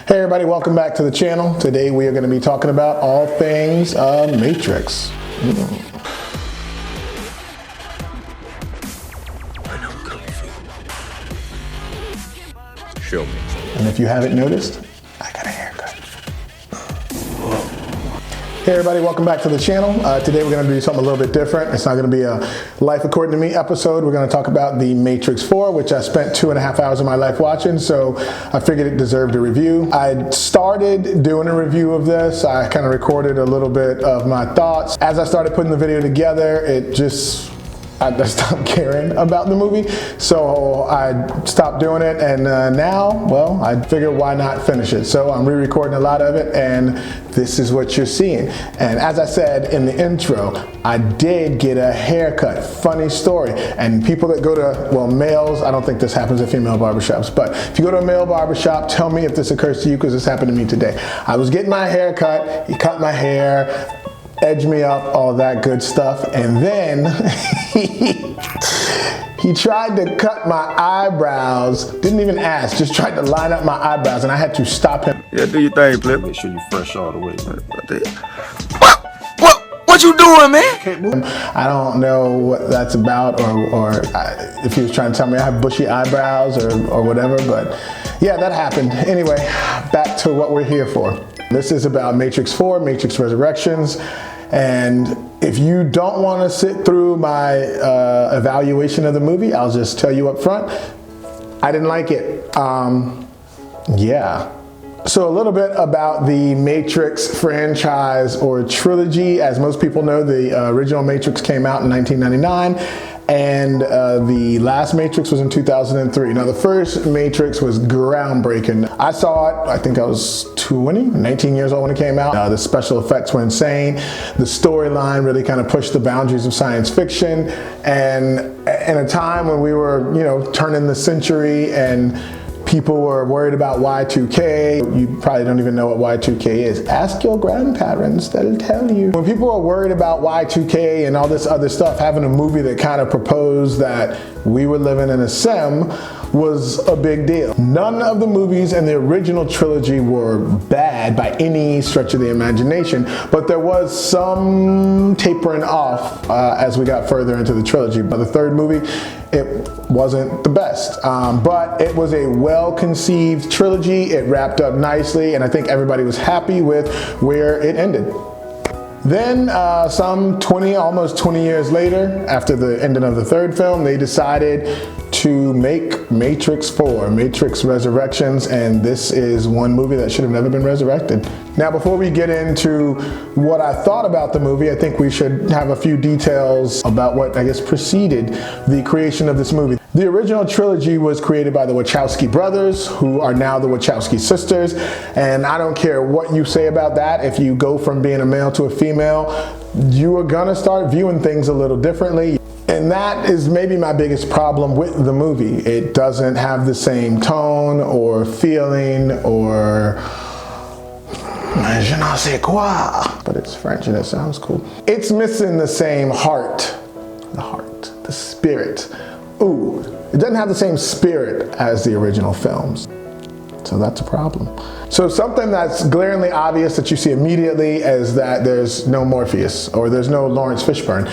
Hey everybody, welcome back to the channel. Today we are going to be talking about all things Matrix. Show me. And if you haven't noticed, I got a haircut. Hey everybody, welcome back to the channel. Today we're going to do something a little bit different. It's not going to be a Life According to Me episode. We're going to talk about The Matrix 4, which I spent 2.5 hours of my life watching, so I figured it deserved a review. I started doing a review of this. I kind of recorded a little bit of my thoughts. As I started putting the video together, I stopped caring about the movie, so I stopped doing it, and now, well, I figured why not finish it. So I'm re-recording a lot of it, and this is what you're seeing. And as I said in the intro, I did get a haircut. Funny story. And people that go to, well, males, I don't think this happens at female barbershops, but if you go to a male barbershop, tell me if this occurs to you, because this happened to me today. I was getting my hair cut, he cut my hair, edge me up, all that good stuff, and then he tried to cut my eyebrows, didn't even ask, just tried to line up my eyebrows, and I had to stop him. Yeah, do your thing, play. Make sure you fresh all the way, man. What you doing, man? I don't know what that's about, or if he was trying to tell me I have bushy eyebrows or whatever, but yeah, that happened. Anyway, back to what we're here for. This is about Matrix 4, Matrix Resurrections, and if you don't want to sit through my evaluation of the movie, I'll just tell you up front, I didn't like it. Yeah. So a little bit about the Matrix franchise or trilogy. As most people know, the original Matrix came out in 1999. And the last Matrix was in 2003. Now the first Matrix was groundbreaking. I saw it, I think I was 19 years old when it came out. The special effects were insane. The storyline really kind of pushed the boundaries of science fiction. And in a time when we were, turning the century and people were worried about Y2K. You probably don't even know what Y2K is. Ask your grandparents, they'll tell you. When people were worried about Y2K and all this other stuff, having a movie that kind of proposed that we were living in a sim was a big deal. None of the movies in the original trilogy were bad by any stretch of the imagination, but there was some tapering off as we got further into the trilogy. But the third movie, it wasn't the best, but it was a well-conceived trilogy. It wrapped up nicely, and I think everybody was happy with where it ended. Then some almost 20 years later, after the ending of the third film, they decided to make Matrix 4, Matrix Resurrections, and this is one movie that should have never been resurrected. Now, before we get into what I thought about the movie, I think we should have a few details about what, I guess, preceded the creation of this movie. The original trilogy was created by the Wachowski brothers, who are now the Wachowski sisters, and I don't care what you say about that. If you go from being a male to a female, you are gonna start viewing things a little differently. And that is maybe my biggest problem with the movie. It doesn't have the same tone or feeling or je ne sais quoi, but it's French and it sounds cool. It's missing the same heart, the spirit. Ooh, it doesn't have the same spirit as the original films. So that's a problem. So something that's glaringly obvious that you see immediately is that there's no Morpheus, or there's no Lawrence Fishburne.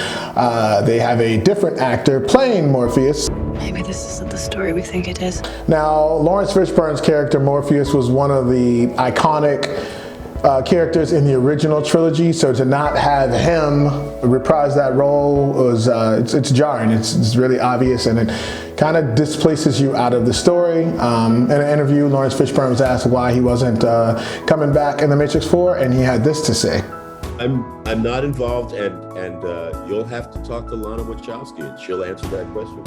They have a different actor playing Morpheus. Maybe this isn't the story we think it is. Now, Lawrence Fishburne's character Morpheus was one of the iconic characters in the original trilogy, so to not have him reprise that role was it's jarring. It's really obvious, and it kind of displaces you out of the story. In an interview, Lawrence Fishburne was asked why he wasn't coming back in The Matrix 4, and he had this to say. I'm not involved, and you'll have to talk to Lana Wachowski, and she'll answer that question.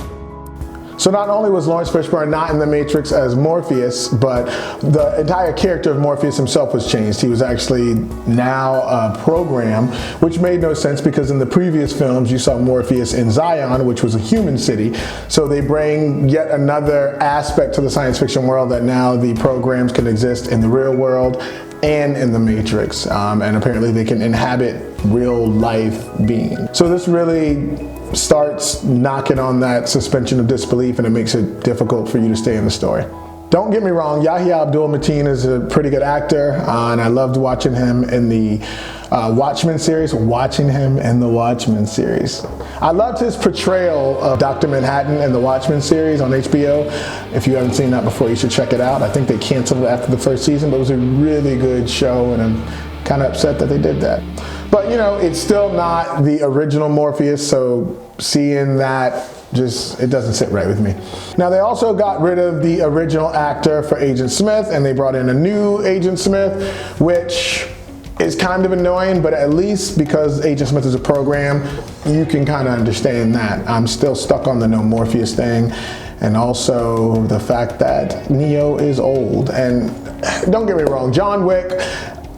So not only was Lawrence Fishburne not in The Matrix as Morpheus, but the entire character of Morpheus himself was changed. He was actually now a program, which made no sense because in the previous films you saw Morpheus in Zion, which was a human city. So they bring yet another aspect to the science fiction world that now the programs can exist in the real world and in the Matrix, and apparently they can inhabit real life beings. So this really starts knocking on that suspension of disbelief, and it makes it difficult for you to stay in the story. Don't get me wrong, Yahya Abdul-Mateen is a pretty good actor, and I loved watching him in the Watchmen series. I loved his portrayal of Dr. Manhattan in the Watchmen series on HBO. If you haven't seen that before, you should check it out. I think they canceled it after the first season, but it was a really good show, and I'm kind of upset that they did that. But you know, it's still not the original Morpheus, so seeing that, it doesn't sit right with me. Now, they also got rid of the original actor for Agent Smith, and they brought in a new Agent Smith, which is kind of annoying, but at least because Agent Smith is a program, you can kind of understand that. I'm still stuck on the no Morpheus thing, and also the fact that Neo is old. And don't get me wrong, John Wick,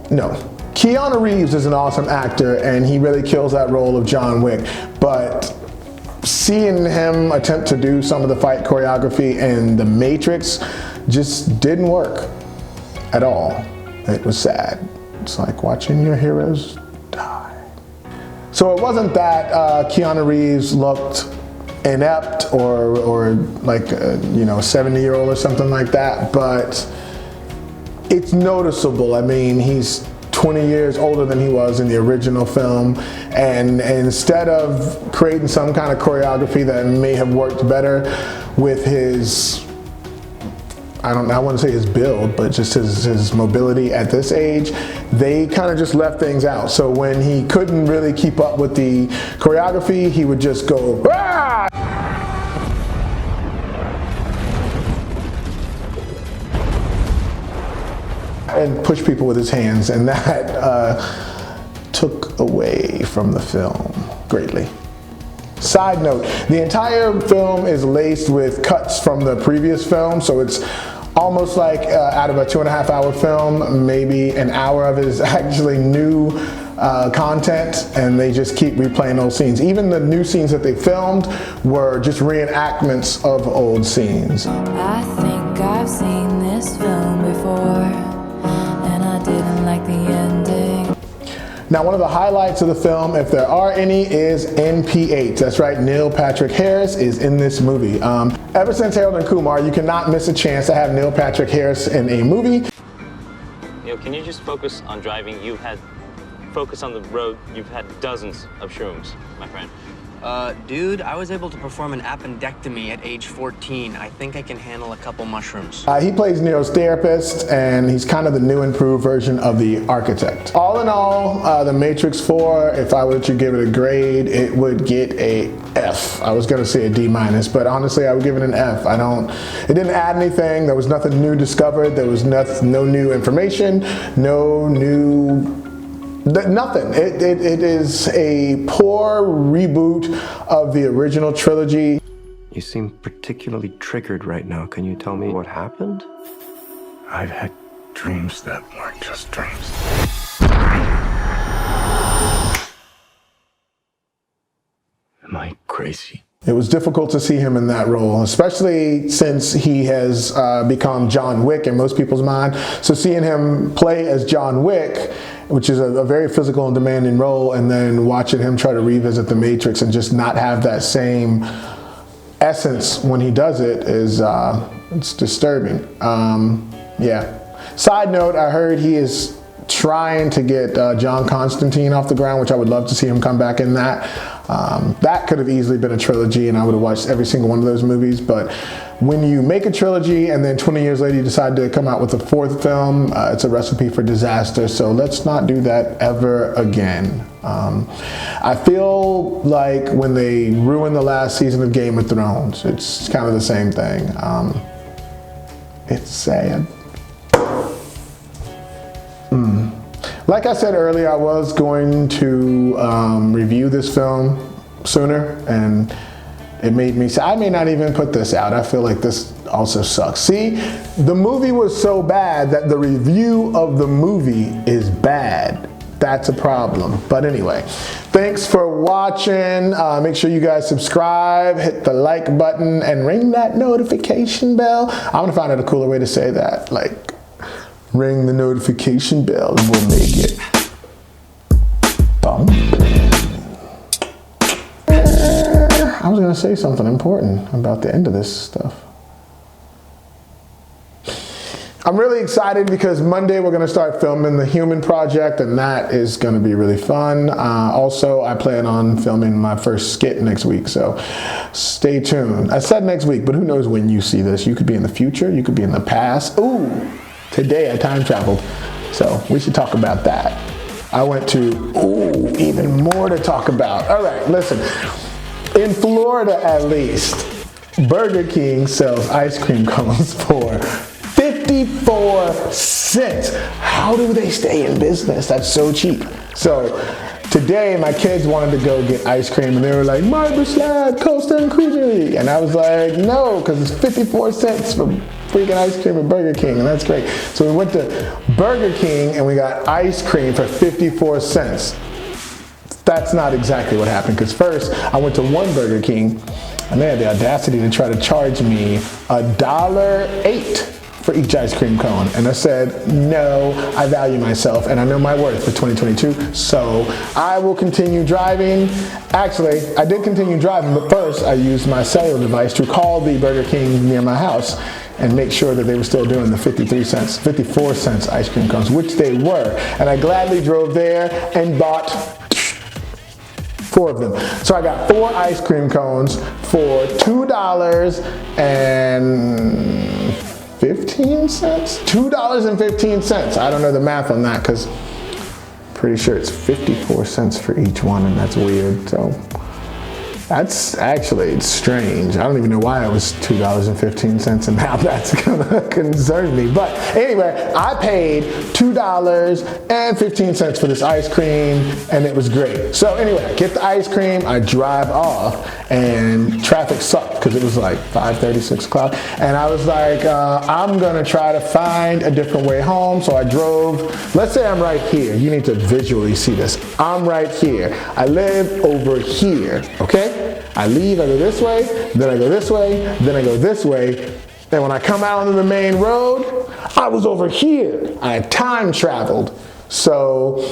no. Keanu Reeves is an awesome actor, and he really kills that role of John Wick, but seeing him attempt to do some of the fight choreography in The Matrix just didn't work at all. It was sad. It's like watching your heroes die. So it wasn't that Keanu Reeves looked inept or like a 70-year-old or something like that, but it's noticeable. I mean, he's 20 years older than he was in the original film, and instead of creating some kind of choreography that may have worked better with his, I wouldn't say his build, but just his mobility at this age, they kind of just left things out. So when he couldn't really keep up with the choreography, he would just go, "Ah!" and push people with his hands, and that took away from the film greatly. Side note, the entire film is laced with cuts from the previous film, so it's almost like out of a 2.5-hour film, maybe an hour of it is actually new content, and they just keep replaying old scenes. Even the new scenes that they filmed were just reenactments of old scenes. I think I've seen this film before, and I didn't like the ending. Now, one of the highlights of the film, if there are any, is NP8. That's right, Neil Patrick Harris is in this movie. Ever since Harold and Kumar, you cannot miss a chance to have Neil Patrick Harris in a movie. Neil, can you just focus on driving? Focus on the road. You've had dozens of shrooms, my friend. Dude, I was able to perform an appendectomy at age 14. I think I can handle a couple mushrooms. He plays Neo's therapist, and he's kind of the new improved version of the architect. All in all, The Matrix 4, if I were to give it a grade, it would get a F. I was gonna say a D-, but honestly, I would give it an F. It didn't add anything. There was nothing new discovered. There was no new information, nothing. It is a poor reboot of the original trilogy. You seem particularly triggered right now. Can you tell me what happened? I've had dreams that weren't just dreams. Am I crazy? It was difficult to see him in that role, especially since he has become John Wick in most people's mind. So seeing him play as John Wick, which is a very physical and demanding role, and then watching him try to revisit The Matrix and just not have that same essence when he does it is it's disturbing. Yeah. Side note, I heard he is trying to get John Constantine off the ground, which I would love to see him come back in that. That could have easily been a trilogy, and I would have watched every single one of those movies. But when you make a trilogy and then 20 years later you decide to come out with a fourth film, it's a recipe for disaster. So let's not do that ever again. I feel like when they ruined the last season of Game of Thrones, it's kind of the same thing. It's sad. Like I said earlier, I was going to review this film sooner, and it made me say, I may not even put this out. I feel like this also sucks. See, the movie was so bad that the review of the movie is bad. That's a problem. But anyway, thanks for watching. Make sure you guys subscribe, hit the like button, and ring that notification bell. I'm gonna find out a cooler way to say that. Like, ring the notification bell and we'll make it bump. I was gonna say something important about the end of this stuff. I'm really excited because Monday we're going to start filming the Human Project, and that is going to be really fun. Also, I plan on filming my first skit next week, so stay tuned. I said next week, but who knows when you see this. You could be in the future, you could be in the past. Ooh, today I time traveled, so we should talk about that. I went to, even more to talk about. All right, listen, in Florida at least, Burger King sells ice cream cones for 54 cents. How do they stay in business? That's so cheap. So today my kids wanted to go get ice cream and they were like, my Rashad, Coaster and Cruisery. And I was like, no, because it's 54 cents for freaking ice cream at Burger King, and that's great. So we went to Burger King and we got ice cream for 54 cents. That's not exactly what happened, because first I went to one Burger King and they had the audacity to try to charge me $1.08 for each ice cream cone. And I said, no, I value myself and I know my worth for 2022, so I will continue driving. Actually, I did continue driving, but first I used my cellular device to call the Burger King near my house and make sure that they were still doing the 54 cents ice cream cones, which they were. And I gladly drove there and bought 4 of them. So I got 4 ice cream cones for $2.15. $2.15. I don't know the math on that because pretty sure it's 54 cents for each one, and that's weird. So that's actually strange. I don't even know why it was $2.15, and now that's gonna concern me. But anyway, I paid $2.15 for this ice cream, and it was great. So anyway, I get the ice cream, I drive off, and traffic sucked because it was like 5:30, 6 o'clock. And I was like, I'm gonna try to find a different way home. So I drove, let's say I'm right here. You need to visually see this. I'm right here. I live over here, okay? I leave, I go this way, then I go this way, then I go this way. And when I come out onto the main road, I was over here. I time traveled. So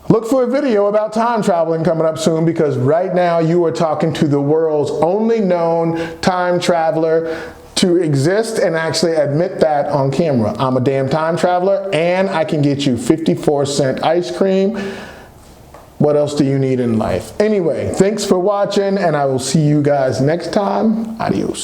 look for a video about time traveling coming up soon, because right now you are talking to the world's only known time traveler to exist and actually admit that on camera. I'm a damn time traveler and I can get you 54-cent ice cream. What else do you need in life? Anyway, thanks for watching, and I will see you guys next time. Adios.